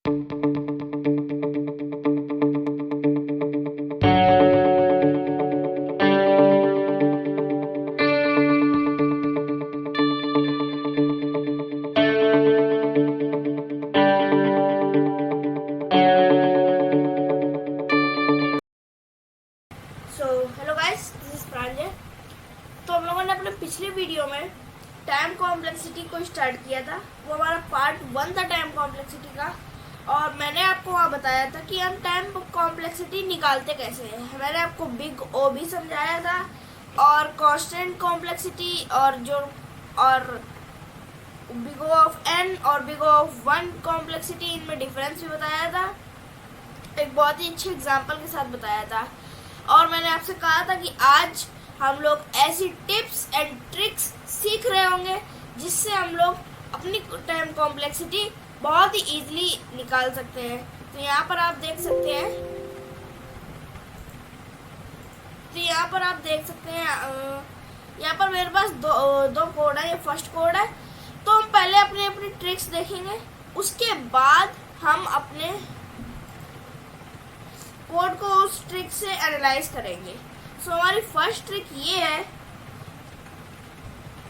Hello guys, this is प्रांजल। तो हम लोगों ने अपने पिछले वीडियो में टाइम कॉम्प्लेक्सिटी को स्टार्ट किया था। वो हमारा पार्ट 1 था टाइम कॉम्प्लेक्सिटी का। और मैंने आपको वहाँ बताया था कि हम टाइम कॉम्प्लेक्सिटी निकालते कैसे हैं। मैंने आपको बिग ओ भी समझाया था और कांस्टेंट कॉम्प्लेक्सिटी और बिग ओ ऑफ एन और बिग ओ ऑफ 1 कॉम्प्लेक्सिटी, इनमें डिफरेंस भी बताया था। एक बहुत ही अच्छे एग्जाम्पल के साथ बताया था। और मैंने आपसे कहा था कि आज हम लोग ऐसी टिप्स एंड ट्रिक्स सीख रहे होंगे जिससे हम लोग अपनी टाइम कॉम्प्लेक्सिटी बहुत ही इजीली निकाल सकते हैं। तो यहाँ पर आप देख सकते हैं यहाँ पर मेरे पास दो कोड है। ये फर्स्ट कोड है। तो हम पहले अपनी ट्रिक्स देखेंगे, उसके बाद हम अपने कोड को उस ट्रिक से एनालाइज करेंगे। सो हमारी फर्स्ट ट्रिक ये है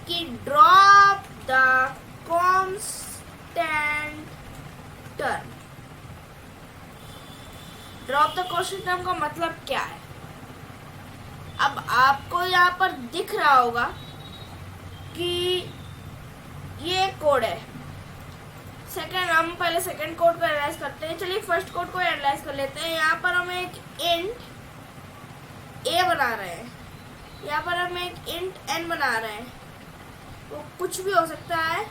कि drop the constant term. Drop the constant term का मतलब क्या है? अब आपको यहाँ पर दिख रहा होगा कि ये कोड है। हम पहले सेकंड कोड को एनालाइज करते हैं। चलिए फर्स्ट कोड को एनालाइज कर लेते हैं। यहाँ पर हम एक इंट ए बना रहे हैं, यहाँ पर हम एक इंट एन बना रहे हैं। वो कुछ भी हो सकता है,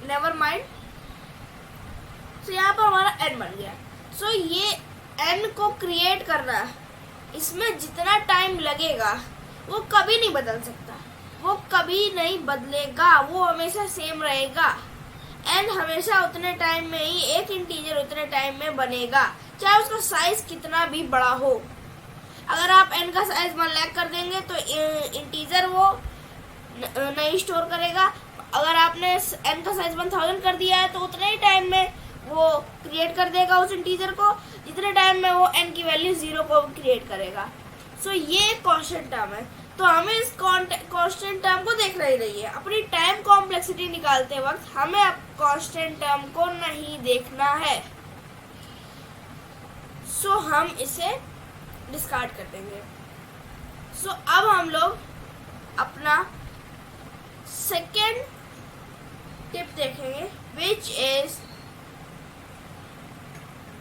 नेवर माइंड। तो यहाँ पर हमारा एन बन गया। सो ये एन को क्रिएट करना, इसमें जितना टाइम लगेगा वो कभी नहीं बदल सकता, वो कभी नहीं बदलेगा, वो हमेशा सेम रहेगा। एन हमेशा उतने टाइम में ही, एक इंटीजर उतने टाइम में बनेगा, चाहे उसका साइज कितना भी बड़ा हो। अगर आप एन का साइज 1 लाख कर देंगे तो इंटीजर वो नहीं स्टोर करेगा। अगर आपने एन का साइज 1000 कर दिया है तो उतने ही टाइम में वो क्रिएट कर देगा उस इंटीजर को, जितने टाइम में वो एन की वैल्यू 0 को क्रिएट करेगा। सो ये कांस्टेंट टर्म है। तो हमें इस कांस्टेंट टर्म को देखना ही नहीं है। अपनी टाइम कॉम्प्लेक्सिटी निकालते वक्त हमें अब कांस्टेंट टर्म को नहीं देखना है। सो हम इसे डिस्कार्ड कर देंगे। सो अब हम लोग अपना सेकेंड टिप देखेंगे, which is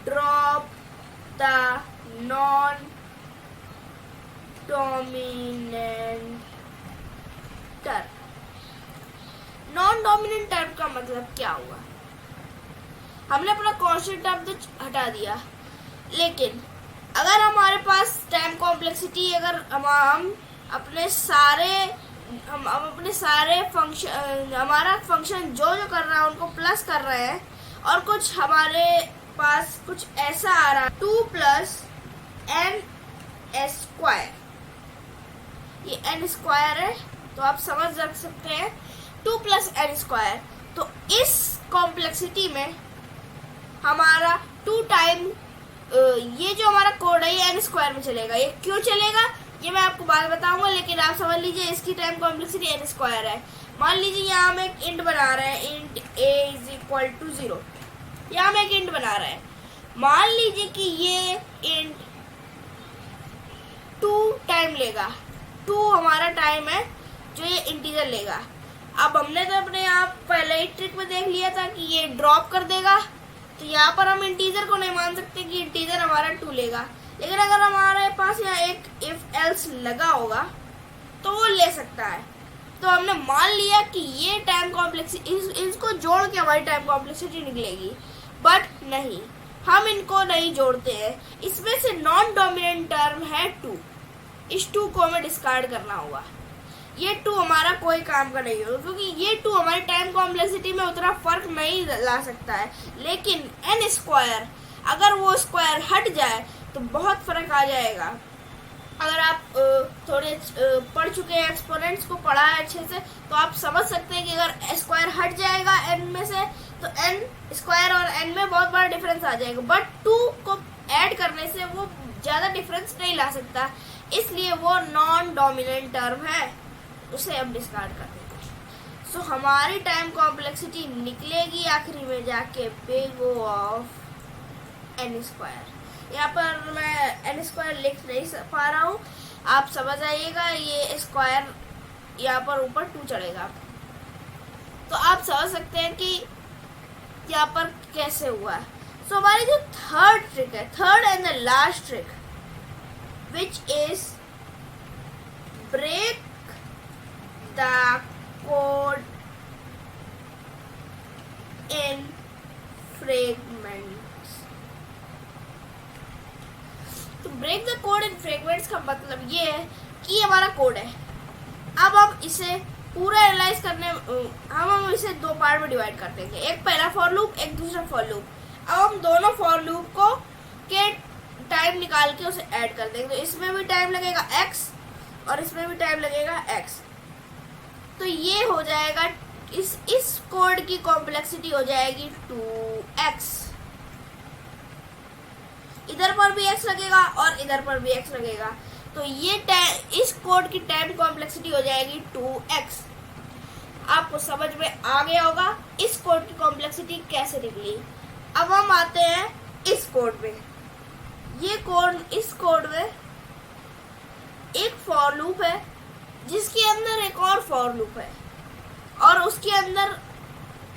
drop the non dominant term. Non dominant term का मतलब क्या हुआ? हमने अपना कांस्टेंट टर्म तो हटा दिया, लेकिन अगर हमारे पास टाइम कॉम्प्लेक्सिटी, अगर हम अपने सारे फंक्शन, हमारा फंक्शन जो कर रहा है उनको प्लस कर रहे हैं, और कुछ हमारे पास कुछ ऐसा आ रहा है 2 + n स्क्वायर, ये n स्क्वायर है तो आप समझ रख सकते हैं 2 + n स्क्वायर। तो इस कॉम्प्लेक्सिटी में हमारा 2 टाइम ये जो हमारा कोड है ये n स्क्वायर में चलेगा। ये क्यों चलेगा ये मैं आपको बाद बताऊंगा, लेकिन आप समझ लीजिए इसकी टाइम कॉम्प्लेक्सिटी n स्क्वायर है। मान लीजिए यहाँ हम एक इंट बना रहे हैं, इंट a = 0। यहाँ हम एक इंट बना रहे हैं। मान लीजिए कि ये इंट 2 टाइम लेगा, 2 हमारा टाइम है जो ये इंटीजर लेगा। अब हमने तो अपने यहाँ पहले ही ट्रिक में देख लिया था कि ये ड्रॉप कर देगा, तो यहाँ पर हम इंटीजर को नहीं मान सकते कि इंटीजर हमारा 2 लेगा। लेकिन अगर हमारे पास यहाँ एक इफ एल्स लगा होगा तो वो ले सकता है। तो हमने मान लिया कि ये टाइम कॉम्प्लेक्सिटी, इसको जोड़ के हमारी टाइम कॉम्प्लेक्सिटी निकलेगी, बट नहीं, हम इनको नहीं जोड़ते हैं। इसमें से नॉन डोमिनेंट टर्म है 2, इस 2 को हमें डिस्कार्ड करना होगा। ये 2 हमारा कोई काम का नहीं होगा, क्योंकि ये 2 हमारी टाइम कॉम्प्लेक्सिटी में उतना फर्क नहीं ला सकता है। लेकिन n स्क्वायर, अगर वो स्क्वायर हट जाए तो बहुत फर्क आ जाएगा। अगर आप थोड़े पढ़ चुके हैं, एक्सपोनेंट्स को पढ़ा है अच्छे से, तो आप समझ सकते हैं कि अगर स्क्वायर हट जाएगा n में से तो n स्क्वायर और n में बहुत बड़ा डिफरेंस डिफरेंस आ जाएगा, बट 2 को ऐड करने से वो ज़्यादा डिफरेंस नहीं ला सकता, इसलिए वो नॉन डोमिनेंट टर्म है, उसे हम डिस्कार्ड कर देंगे। सो हमारी टाइम कॉम्प्लेक्सिटी निकलेगी आखिरी में जाके big O of n square. यहाँ पर मैं n स्क्वायर लिख नहीं पा रहा हूँ, आप समझ आइएगा, ये स्क्वायर यहाँ पर ऊपर 2 चढ़ेगा, तो आप समझ सकते हैं कि यहाँ पर कैसे हुआ है। सो हमारी जो थर्ड ट्रिक है, third and the last trick, which is break the code in fragments. तो break the code in fragments का मतलब ये है कि हमारा कोड है, अब हम इसे पूरा एनालाइज करने, हम इसे 2 पार्ट में डिवाइड कर देंगे, एक पहला फॉर लूप, एक दूसरा फॉर लूप। अब हम दोनों फॉर लूप को के टाइम निकाल के उसे ऐड कर देंगे, तो इसमें भी टाइम लगेगा x और इसमें भी टाइम लगेगा x, तो ये हो जाएगा, इस कोड की कॉम्प्लेक्सिटी हो जाएगी 2x, इधर पर भी x लगेगा और इधर पर भी x लगेगा, तो ये इस कोड की टाइम कॉम्प्लेक्सिटी हो जाएगी 2x। आपको समझ में आ गया होगा इस कोड की कॉम्प्लेक्सिटी कैसे निकली। अब हम आते हैं इस कोड में, ये कोड, इस कोड में एक फॉर लूप है जिसके अंदर एक और फॉर लूप है और उसके अंदर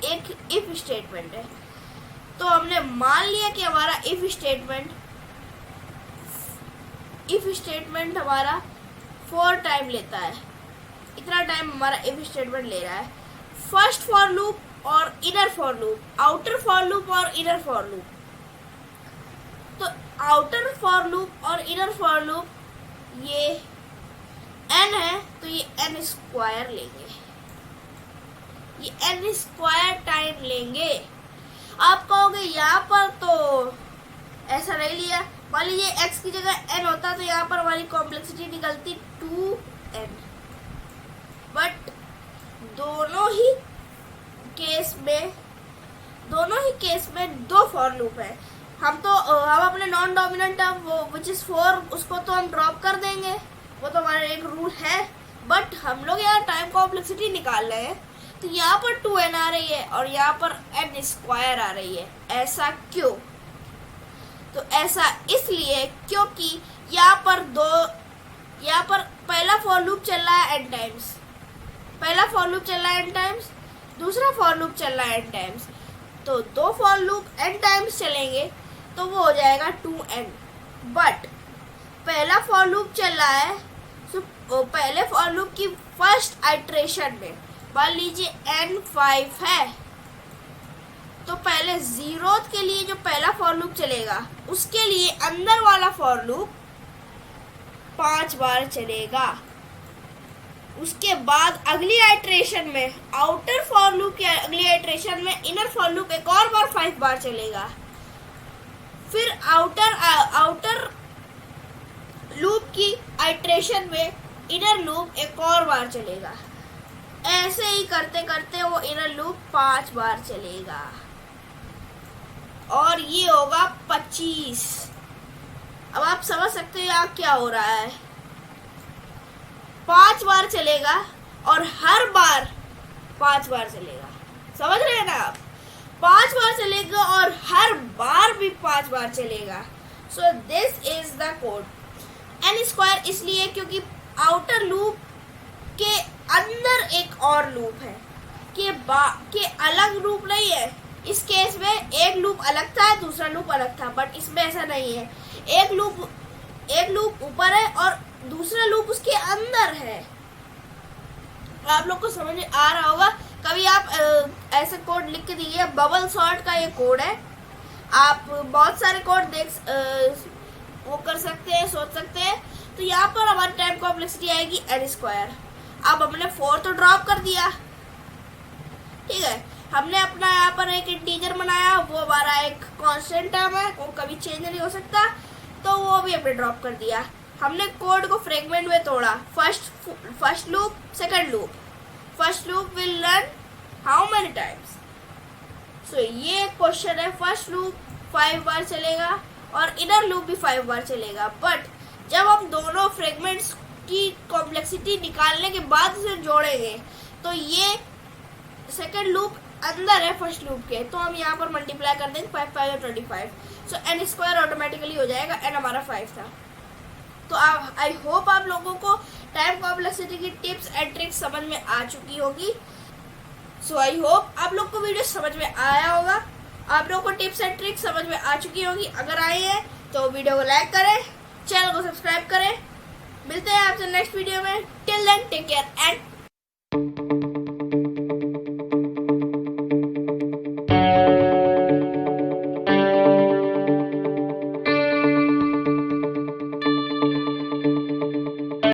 एक इफ स्टेटमेंट है। तो हमने मान लिया कि हमारा इफ स्टेटमेंट हमारा 4 टाइम लेता है, इतना टाइम हमारा इफ स्टेटमेंट ले रहा है। फर्स्ट फॉर लूप और inner for loop, outer for loop और इनर फॉर लूप। तो आउटर फॉर लूप और इनर फॉर लूप ये n है, तो ये n स्क्वायर लेंगे, ये n स्क्वायर टाइम लेंगे। आप कहोगे यहाँ पर तो ऐसा नहीं लिया, मान लीजिए x की जगह n होता तो यहाँ पर हमारी कॉम्प्लेक्सिटी निकलती 2n, बट दोनों ही केस में 2 फॉर लूप है। हम अपने non dominant term which is 4 उसको तो हम ड्रॉप कर देंगे, वो तो हमारा एक रूल है, बट हम लोग यहाँ टाइम कॉम्प्लेक्सिटी निकाल रहे हैं, तो यहाँ पर 2n आ रही है और यहाँ पर n स्क्वायर आ रही है। ऐसा क्यों? तो ऐसा इसलिए क्योंकि यहाँ पर पहला फॉर लूप चल रहा है n टाइम्स, दूसरा फॉर लूप चल रहा है n टाइम्स, तो 2 फॉर लूप n टाइम्स चलेंगे तो वो हो जाएगा 2n। बट पहला फॉर लूप चल रहा है, तो पहले फॉर लूप की फर्स्ट आइट्रेशन में मान लीजिए n 5 है, तो पहले 0th के लिए जो पहला फॉर लूप चलेगा उसके लिए अंदर वाला फॉर लूप 5 बार चलेगा। उसके बाद अगली आइट्रेशन में, आउटर फॉर लूप की अगली आइट्रेशन में इनर फॉर लूप एक और बार 5 बार चलेगा। फिर आउटर लूप की आइट्रेशन में इनर लूप एक और बार चलेगा। ऐसे ही करते करते वो इनर लूप 5 बार चलेगा और ये होगा 25। अब आप समझ सकते हो यहाँ क्या हो रहा है, 5 बार चलेगा और हर बार 5 बार चलेगा, समझ रहे हैं ना आप? 5 बार चलेगा और हर बार भी 5 बार चलेगा। So this is the code. n square इसलिए क्योंकि आउटर लूप के अंदर एक और लूप है, के अलग लूप नहीं है। इस केस में एक लूप अलग था, दूसरा लूप अलग था, बट इसमें ऐसा नहीं है। एक लूप ऊपर है और दूसरा लूप उसके अंदर है। आप लोग को समझ आ रहा होगा। कभी आप ऐसे कोड लिख के दिए, बबल सॉर्ट का ये कोड है। आप बहुत सारे कोड वो कर सकते हैं, सोच सकते हैं। तो यहाँ पर हमारी टाइम कॉम्प्लेक्सिटी आएगी n स्क्वायर। अब हमने 4 तो ड्रॉप कर दिया, ठीक है। हमने अपना यहाँ पर एक इंटीजर बनाया, वो हमारा एक कांस्टेंट टर्म है, वो कभी चेंज नहीं हो सकता, तो वो भी हमने ड्रॉप कर दिया। हमने कोड को फ्रेगमेंट में तोड़ा, first loop, second loop. First loop will run how many times? So ये क्वेश्चन है, फर्स्ट लूप 5 बार चलेगा और इनर लूप भी 5 बार चलेगा, बट जब हम दोनों फ्रेगमेंट्स की कॉम्प्लेक्सिटी निकालने के बाद इसे जोड़ेंगे तो ये सेकेंड लूप अंदर है फर्स्ट लूप के, तो हम यहाँ पर मल्टीप्लाई कर देंगे 5 5 और 25, सो n स्क्वायर ऑटोमेटिकली हो जाएगा, n हमारा 5 था। तो आई होप आप लोगों को टाइम कॉम्प्लेक्सिटी की टिप्स एंड ट्रिक्स समझ में आ चुकी होगी। सो आई होप आप लोग को वीडियो समझ में आया होगा, आप लोग को टिप्स एंड ट्रिक्स समझ में आ चुकी होगी। अगर आई है तो वीडियो को लाइक करें, चैनल को सब्सक्राइब करें। मिलते हैं आपसे नेक्स्ट वीडियो में। Till then take care and